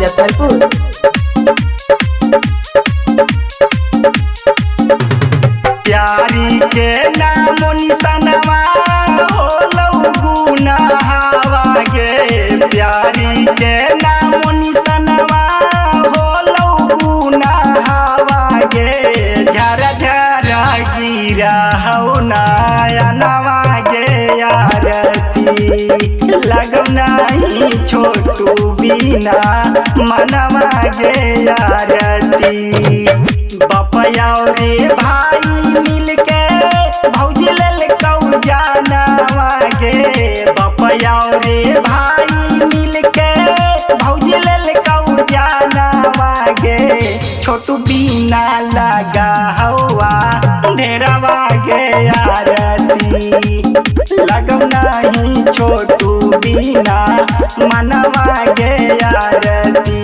मुजफ्फरपुर। प्यारी के नामो निशानवा होलौ गुनाहवा गे, प्यारी के नामो निशानवा होलौ गुनाहवा गे। झरा झरा गिरा हौ नयनवा गे आरती, लगौ नहीं छोटू बिना मनवा गे आरती। बपया रे भाई मिलके भौजी ललकौ जानवा गे, बपया रे भाई मिलके भौजी ललकौ जानवा गे। छोटू बिना लगा हवा ढेरवा गे आरती, लगौ नहीं छोटू बिना मनवा गे आरती।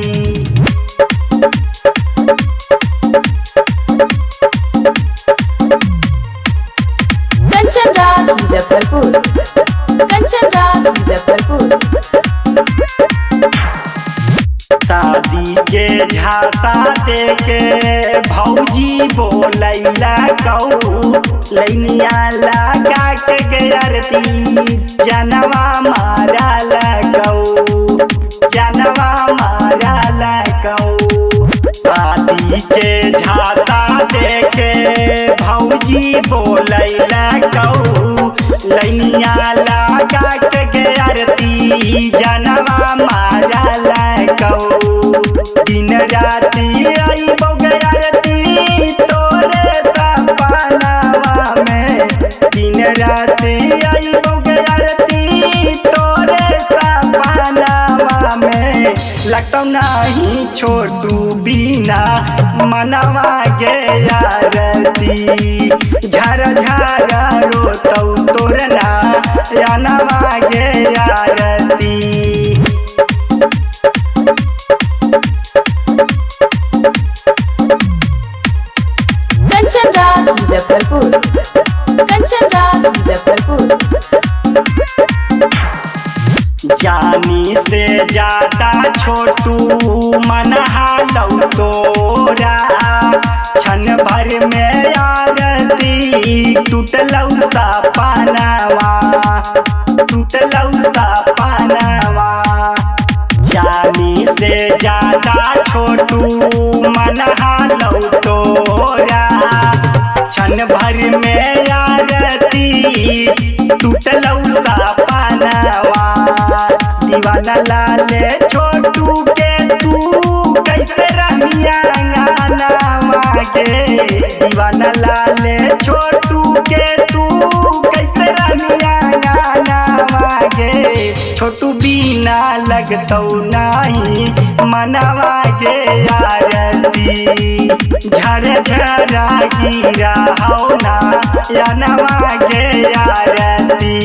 कंचन राज मुजफ्फरपुर, कंचन राज मुजफ्फरपुर। शादी के झांसा देके भौजी बोलैला कौ, लैनिया लगा के गरती जनवा मारा लगौ, जनवा मारा लगौ। शादी के झांसा देके भौजी बोलैला कौ, लैनिया लगा के गरती जनवा मारा लगौ। दिन राती आइबौ गरती तोरे सपनावा में, दिन राती आइबौ गरती तोरे सपनावा में। लगतौ नहीं छोटू बिना मनवा गे आरती, झर झर रोतौ तोरना जानवा गे आरती। कंचन राज मुजफ्फरपुर, कंचन राज मुजफ्फरपुर। जानी से ज्यादा छोटू मनहालौ तोरा, क्षण भर में आरती टूटलौ सपनावा, टूटलौ सपनावा। जानी से ज्यादा छोटू मनहालौ तोरा, क्षण भर में आरती टूटलौ सपनावा। दीवाना लाले छोटू के तू कैसे रमिया गानावा गे, दीवाना लाले छोटू के तू कैसे रमिया गानावा गे। छोटू बिना लगतौ नहीं मनवा गे आरती, झर झरा गिरा हौ नयनवा गे आरती।